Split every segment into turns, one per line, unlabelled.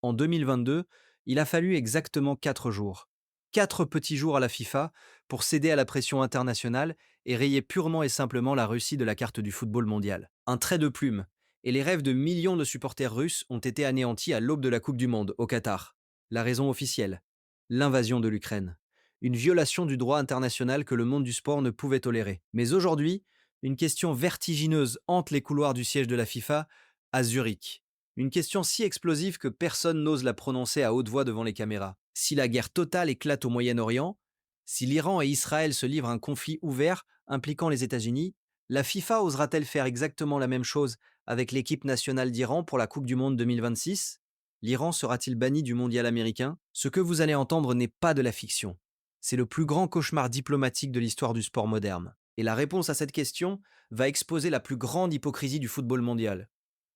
En 2022, il a fallu exactement 4 jours. 4 petits jours à la FIFA pour céder à la pression internationale et rayer purement et simplement la Russie de la carte du football mondial. Un trait de plume, et les rêves de millions de supporters russes ont été anéantis à l'aube de la Coupe du Monde au Qatar. La raison officielle: l'invasion de l'Ukraine. Une violation du droit international que le monde du sport ne pouvait tolérer. Mais aujourd'hui, une question vertigineuse hante les couloirs du siège de la FIFA à Zurich. Une question si explosive que personne n'ose la prononcer à haute voix devant les caméras. Si la guerre totale éclate au Moyen-Orient, si l'Iran et Israël se livrent à un conflit ouvert impliquant les États-Unis, la FIFA osera-t-elle faire exactement la même chose avec l'équipe nationale d'Iran pour la Coupe du Monde 2026? L'Iran sera-t-il banni du mondial américain? Ce que vous allez entendre n'est pas de la fiction. C'est le plus grand cauchemar diplomatique de l'histoire du sport moderne. Et la réponse à cette question va exposer la plus grande hypocrisie du football mondial.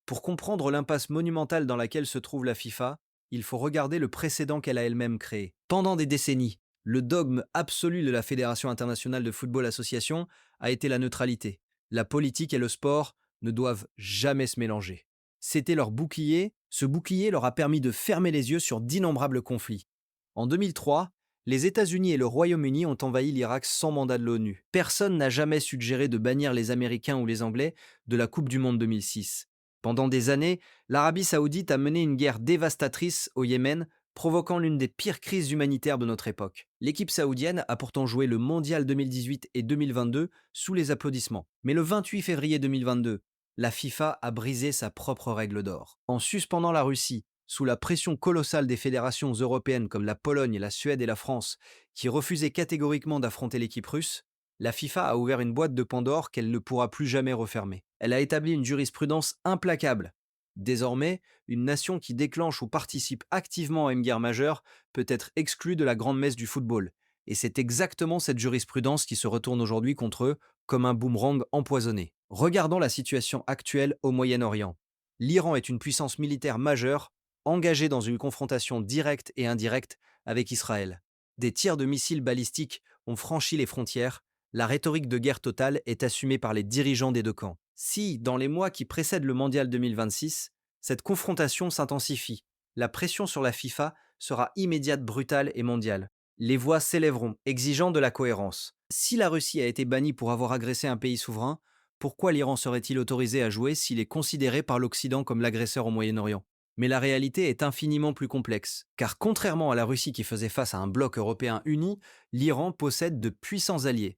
Pour comprendre l'impasse monumentale dans laquelle se trouve la FIFA, il faut regarder le précédent qu'elle a elle-même créé. Pendant des décennies, le dogme absolu de la Fédération internationale de football association a été la neutralité. La politique et le sport ne doivent jamais se mélanger. C'était leur bouclier, ce bouclier leur a permis de fermer les yeux sur d'innombrables conflits. En 2003, les États-Unis et le Royaume-Uni ont envahi l'Irak sans mandat de l'ONU. Personne n'a jamais suggéré de bannir les Américains ou les Anglais de la Coupe du Monde 2006. Pendant des années, l'Arabie saoudite a mené une guerre dévastatrice au Yémen, provoquant l'une des pires crises humanitaires de notre époque. L'équipe saoudienne a pourtant joué le Mondial 2018 et 2022 sous les applaudissements. Mais le 28 février 2022, la FIFA a brisé sa propre règle d'or. En suspendant la Russie, sous la pression colossale des fédérations européennes comme la Pologne, la Suède et la France, qui refusaient catégoriquement d'affronter l'équipe russe, la FIFA a ouvert une boîte de Pandore qu'elle ne pourra plus jamais refermer. Elle a établi une jurisprudence implacable. Désormais, une nation qui déclenche ou participe activement à une guerre majeure peut être exclue de la grande messe du football. Et c'est exactement cette jurisprudence qui se retourne aujourd'hui contre eux comme un boomerang empoisonné. Regardons la situation actuelle au Moyen-Orient. L'Iran est une puissance militaire majeure, engagée dans une confrontation directe et indirecte avec Israël. Des tirs de missiles balistiques ont franchi les frontières. La rhétorique de guerre totale est assumée par les dirigeants des deux camps. Si, dans les mois qui précèdent le Mondial 2026, cette confrontation s'intensifie, la pression sur la FIFA sera immédiate, brutale et mondiale. Les voix s'élèveront, exigeant de la cohérence. Si la Russie a été bannie pour avoir agressé un pays souverain, pourquoi l'Iran serait-il autorisé à jouer s'il est considéré par l'Occident comme l'agresseur au Moyen-Orient? Mais la réalité est infiniment plus complexe, car contrairement à la Russie qui faisait face à un bloc européen uni, l'Iran possède de puissants alliés.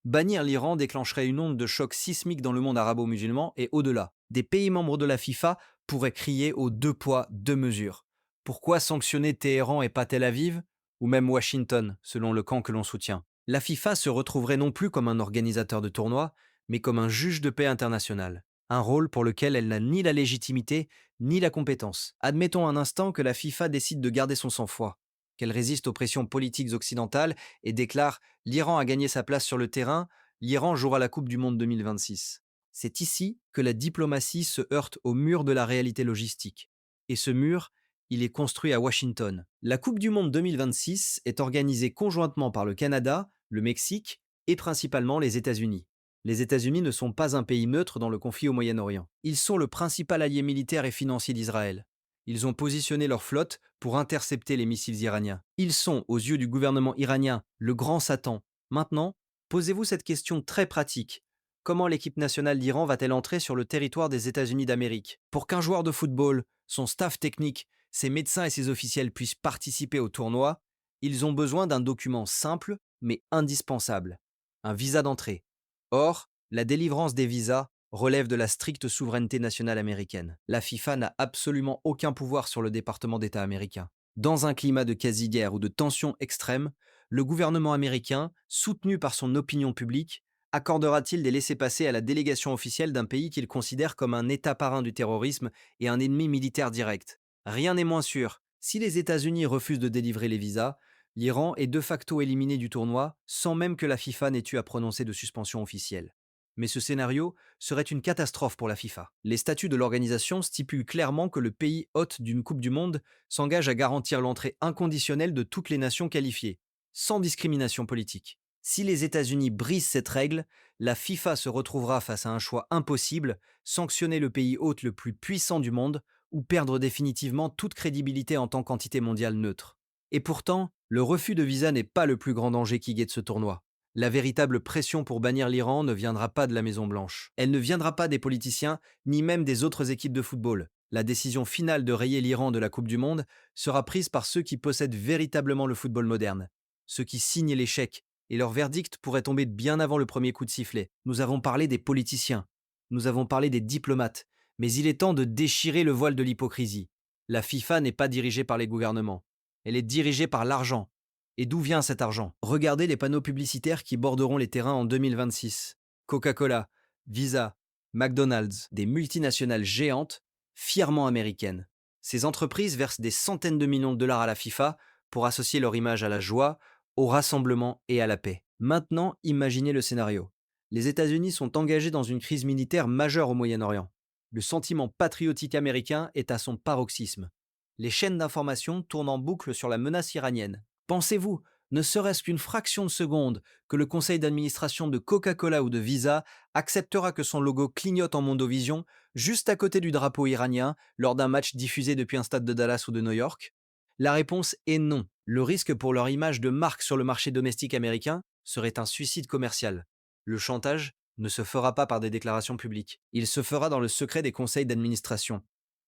Bannir l'Iran déclencherait une onde de choc sismique dans le monde arabo-musulman et au-delà. Des pays membres de la FIFA pourraient crier aux deux poids, deux mesures. Pourquoi sanctionner Téhéran et pas Tel Aviv, ou même Washington, selon le camp que l'on soutient? La FIFA se retrouverait non plus comme un organisateur de tournois, mais comme un juge de paix international. Un rôle pour lequel elle n'a ni la légitimité, ni la compétence. Admettons un instant que la FIFA décide de garder son sang-froid, qu'elle résiste aux pressions politiques occidentales et déclare: l'Iran a gagné sa place sur le terrain, l'Iran jouera la Coupe du Monde 2026. C'est ici que la diplomatie se heurte au mur de la réalité logistique. Et ce mur, il est construit à Washington. La Coupe du Monde 2026 est organisée conjointement par le Canada, le Mexique et principalement les États-Unis. Les États-Unis ne sont pas un pays neutre dans le conflit au Moyen-Orient. Ils sont le principal allié militaire et financier d'Israël. Ils ont positionné leur flotte pour intercepter les missiles iraniens. Ils sont, aux yeux du gouvernement iranien, le grand Satan. Maintenant, posez-vous cette question très pratique. Comment l'équipe nationale d'Iran va-t-elle entrer sur le territoire des États-Unis d'Amérique? Pour qu'un joueur de football, son staff technique, ses médecins et ses officiels puissent participer au tournoi, ils ont besoin d'un document simple mais indispensable: un visa d'entrée. Or, la délivrance des visas relève de la stricte souveraineté nationale américaine. La FIFA n'a absolument aucun pouvoir sur le département d'État américain. Dans un climat de quasi-guerre ou de tension extrême, le gouvernement américain, soutenu par son opinion publique, accordera-t-il des laissez-passer à la délégation officielle d'un pays qu'il considère comme un État parrain du terrorisme et un ennemi militaire direct? Rien n'est moins sûr. Si les États-Unis refusent de délivrer les visas, l'Iran est de facto éliminé du tournoi sans même que la FIFA n'ait eu à prononcer de suspension officielle. Mais ce scénario serait une catastrophe pour la FIFA. Les statuts de l'organisation stipulent clairement que le pays hôte d'une Coupe du Monde s'engage à garantir l'entrée inconditionnelle de toutes les nations qualifiées, sans discrimination politique. Si les États-Unis brisent cette règle, la FIFA se retrouvera face à un choix impossible: sanctionner le pays hôte le plus puissant du monde ou perdre définitivement toute crédibilité en tant qu'entité mondiale neutre. Et pourtant, le refus de visa n'est pas le plus grand danger qui guette ce tournoi. La véritable pression pour bannir l'Iran ne viendra pas de la Maison-Blanche. Elle ne viendra pas des politiciens, ni même des autres équipes de football. La décision finale de rayer l'Iran de la Coupe du Monde sera prise par ceux qui possèdent véritablement le football moderne, ceux qui signent les chèques, et leur verdict pourrait tomber bien avant le premier coup de sifflet. Nous avons parlé des politiciens, nous avons parlé des diplomates, mais il est temps de déchirer le voile de l'hypocrisie. La FIFA n'est pas dirigée par les gouvernements, elle est dirigée par l'argent. Et d'où vient cet argent? Regardez les panneaux publicitaires qui borderont les terrains en 2026. Coca-Cola, Visa, McDonald's, des multinationales géantes, fièrement américaines. Ces entreprises versent des centaines de millions de dollars à la FIFA pour associer leur image à la joie, au rassemblement et à la paix. Maintenant, imaginez le scénario. Les États-Unis sont engagés dans une crise militaire majeure au Moyen-Orient. Le sentiment patriotique américain est à son paroxysme. Les chaînes d'information tournent en boucle sur la menace iranienne. Pensez-vous, ne serait-ce qu'une fraction de seconde, que le conseil d'administration de Coca-Cola ou de Visa acceptera que son logo clignote en Mondovision, juste à côté du drapeau iranien, lors d'un match diffusé depuis un stade de Dallas ou de New York? La réponse est non. Le risque pour leur image de marque sur le marché domestique américain serait un suicide commercial. Le chantage ne se fera pas par des déclarations publiques. Il se fera dans le secret des conseils d'administration.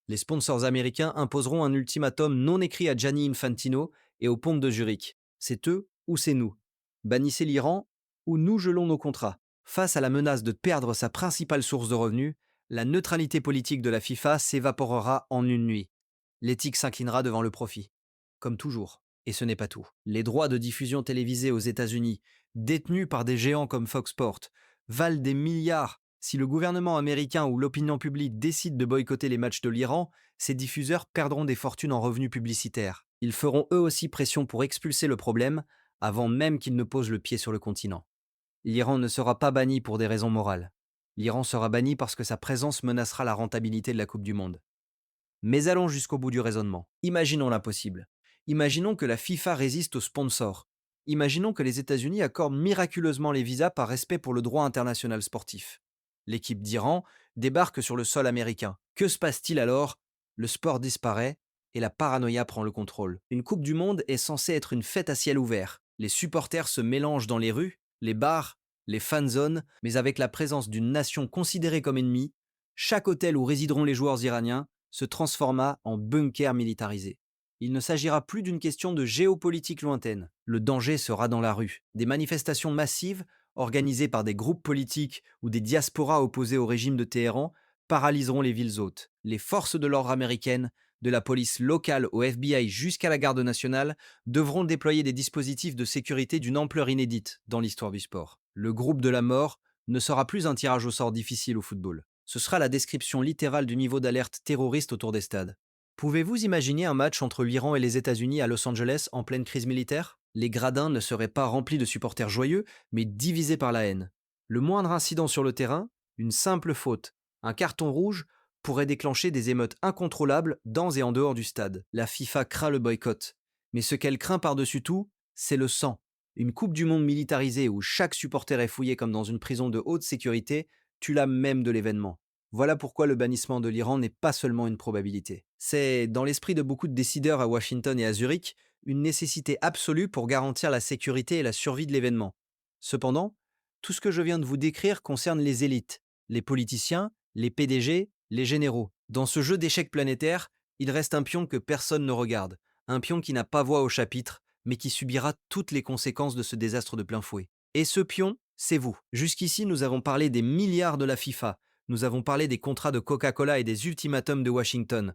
Les sponsors américains imposeront un ultimatum non écrit à Gianni Infantino et aux pompes de Zurich. C'est eux ou c'est nous. Bannissez l'Iran ou nous gelons nos contrats. Face à la menace de perdre sa principale source de revenus, la neutralité politique de la FIFA s'évaporera en une nuit. L'éthique s'inclinera devant le profit. Comme toujours. Et ce n'est pas tout. Les droits de diffusion télévisée aux États-Unis, détenus par des géants comme Fox Sports, valent des milliards. Si le gouvernement américain ou l'opinion publique décident de boycotter les matchs de l'Iran, ces diffuseurs perdront des fortunes en revenus publicitaires. Ils feront eux aussi pression pour expulser le problème avant même qu'ils ne posent le pied sur le continent. L'Iran ne sera pas banni pour des raisons morales. L'Iran sera banni parce que sa présence menacera la rentabilité de la Coupe du Monde. Mais allons jusqu'au bout du raisonnement. Imaginons l'impossible. Imaginons que la FIFA résiste aux sponsors. Imaginons que les États-Unis accordent miraculeusement les visas par respect pour le droit international sportif. L'équipe d'Iran débarque sur le sol américain. Que se passe-t-il alors? Le sport disparaît et la paranoïa prend le contrôle. Une Coupe du Monde est censée être une fête à ciel ouvert. Les supporters se mélangent dans les rues, les bars, les fan zones, mais avec la présence d'une nation considérée comme ennemie, chaque hôtel où résideront les joueurs iraniens se transforma en bunker militarisé. Il ne s'agira plus d'une question de géopolitique lointaine. Le danger sera dans la rue. Des manifestations massives, organisées par des groupes politiques ou des diasporas opposés au régime de Téhéran, paralyseront les villes hôtes. Les forces de l'ordre américaines, de la police locale au FBI jusqu'à la garde nationale, devront déployer des dispositifs de sécurité d'une ampleur inédite dans l'histoire du sport. Le groupe de la mort ne sera plus un tirage au sort difficile au football. Ce sera la description littérale du niveau d'alerte terroriste autour des stades. Pouvez-vous imaginer un match entre l'Iran et les États-Unis à Los Angeles en pleine crise militaire? Les gradins ne seraient pas remplis de supporters joyeux, mais divisés par la haine. Le moindre incident sur le terrain, une simple faute, un carton rouge, pourrait déclencher des émeutes incontrôlables dans et en dehors du stade. La FIFA craint le boycott. Mais ce qu'elle craint par-dessus tout, c'est le sang. Une Coupe du Monde militarisée où chaque supporter est fouillé comme dans une prison de haute sécurité tue l'âme même de l'événement. Voilà pourquoi le bannissement de l'Iran n'est pas seulement une probabilité. C'est, dans l'esprit de beaucoup de décideurs à Washington et à Zurich, une nécessité absolue pour garantir la sécurité et la survie de l'événement. Cependant, tout ce que je viens de vous décrire concerne les élites, les politiciens, les PDG, les généraux. Dans ce jeu d'échecs planétaire, il reste un pion que personne ne regarde, un pion qui n'a pas voix au chapitre, mais qui subira toutes les conséquences de ce désastre de plein fouet. Et ce pion, c'est vous. Jusqu'ici, nous avons parlé des milliards de la FIFA, nous avons parlé des contrats de Coca-Cola et des ultimatums de Washington.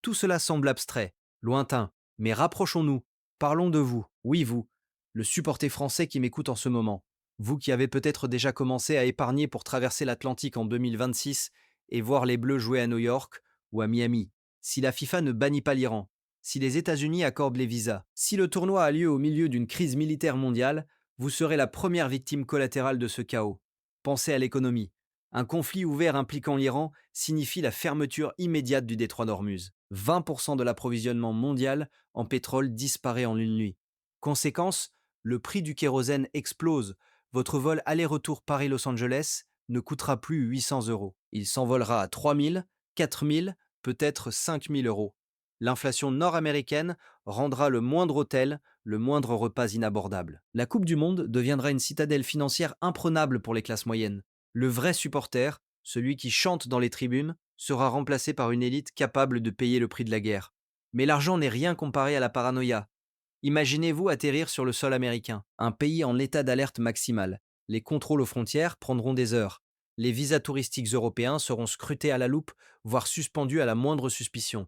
Tout cela semble abstrait, lointain, mais rapprochons-nous, parlons de vous, oui vous, le supporter français qui m'écoute en ce moment, vous qui avez peut-être déjà commencé à épargner pour traverser l'Atlantique en 2026 et voir les Bleus jouer à New York ou à Miami. Si la FIFA ne bannit pas l'Iran, si les États-Unis accordent les visas, si le tournoi a lieu au milieu d'une crise militaire mondiale, vous serez la première victime collatérale de ce chaos. Pensez à l'économie. Un conflit ouvert impliquant l'Iran signifie la fermeture immédiate du détroit d'Ormuz. 20% de l'approvisionnement mondial en pétrole disparaît en une nuit. Conséquence, le prix du kérosène explose. Votre vol aller-retour Paris-Los Angeles ne coûtera plus 800 euros. Il s'envolera à 3 000, 4 000, peut-être 5 000 euros. L'inflation nord-américaine rendra le moindre hôtel, le moindre repas inabordable. La Coupe du Monde deviendra une citadelle financière imprenable pour les classes moyennes. Le vrai supporter, celui qui chante dans les tribunes, sera remplacé par une élite capable de payer le prix de la guerre. Mais l'argent n'est rien comparé à la paranoïa. Imaginez-vous atterrir sur le sol américain, un pays en état d'alerte maximale. Les contrôles aux frontières prendront des heures. Les visas touristiques européens seront scrutés à la loupe, voire suspendus à la moindre suspicion.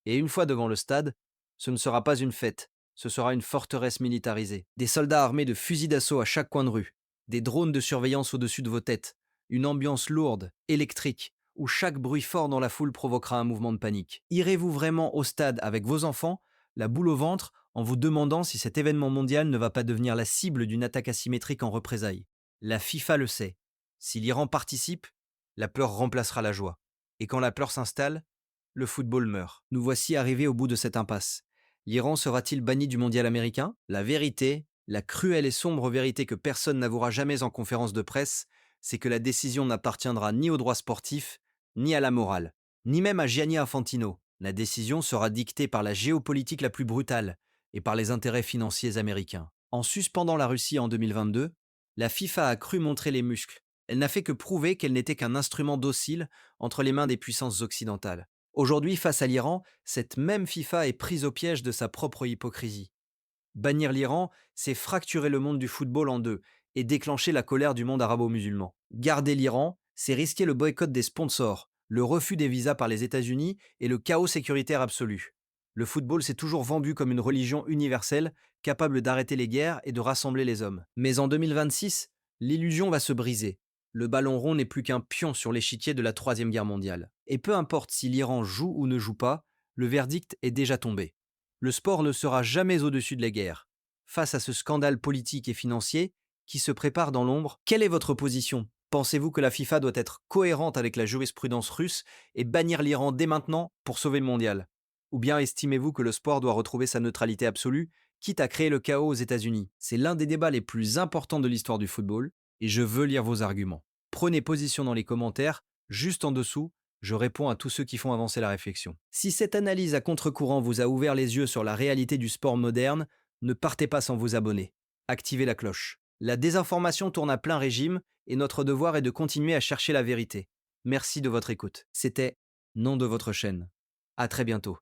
Et une fois devant le stade, ce ne sera pas une fête, ce sera une forteresse militarisée. Des soldats armés de fusils d'assaut à chaque coin de rue, des drones de surveillance au-dessus de vos têtes, une ambiance lourde, électrique, où chaque bruit fort dans la foule provoquera un mouvement de panique. Irez-vous vraiment au stade avec vos enfants, la boule au ventre, en vous demandant si cet événement mondial ne va pas devenir la cible d'une attaque asymétrique en représailles? La FIFA le sait. Si l'Iran participe, la peur remplacera la joie. Et quand la peur s'installe, le football meurt. Nous voici arrivés au bout de cette impasse. L'Iran sera-t-il banni du mondial américain? La vérité, la cruelle et sombre vérité que personne n'avouera jamais en conférence de presse, c'est que la décision n'appartiendra ni au droit sportif, ni à la morale, ni même à Gianni Infantino. La décision sera dictée par la géopolitique la plus brutale et par les intérêts financiers américains. En suspendant la Russie en 2022, la FIFA a cru montrer les muscles. Elle n'a fait que prouver qu'elle n'était qu'un instrument docile entre les mains des puissances occidentales. Aujourd'hui, face à l'Iran, cette même FIFA est prise au piège de sa propre hypocrisie. Bannir l'Iran, c'est fracturer le monde du football en deux et déclencher la colère du monde arabo-musulman. Garder l'Iran, c'est risquer le boycott des sponsors, le refus des visas par les États-Unis et le chaos sécuritaire absolu. Le football s'est toujours vendu comme une religion universelle, capable d'arrêter les guerres et de rassembler les hommes. Mais en 2026, l'illusion va se briser. Le ballon rond n'est plus qu'un pion sur l'échiquier de la Troisième Guerre mondiale. Et peu importe si l'Iran joue ou ne joue pas, le verdict est déjà tombé. Le sport ne sera jamais au-dessus de la guerre. Face à ce scandale politique et financier qui se prépare dans l'ombre, quelle est votre position? Pensez-vous que la FIFA doit être cohérente avec la jurisprudence russe et bannir l'Iran dès maintenant pour sauver le mondial? Ou bien estimez-vous que le sport doit retrouver sa neutralité absolue, quitte à créer le chaos aux États-Unis? C'est l'un des débats les plus importants de l'histoire du football, et je veux lire vos arguments. Prenez position dans les commentaires, juste en dessous, je réponds à tous ceux qui font avancer la réflexion. Si cette analyse à contre-courant vous a ouvert les yeux sur la réalité du sport moderne, ne partez pas sans vous abonner. Activez la cloche. La désinformation tourne à plein régime et notre devoir est de continuer à chercher la vérité. Merci de votre écoute. C'était Nom de votre chaîne. À très bientôt.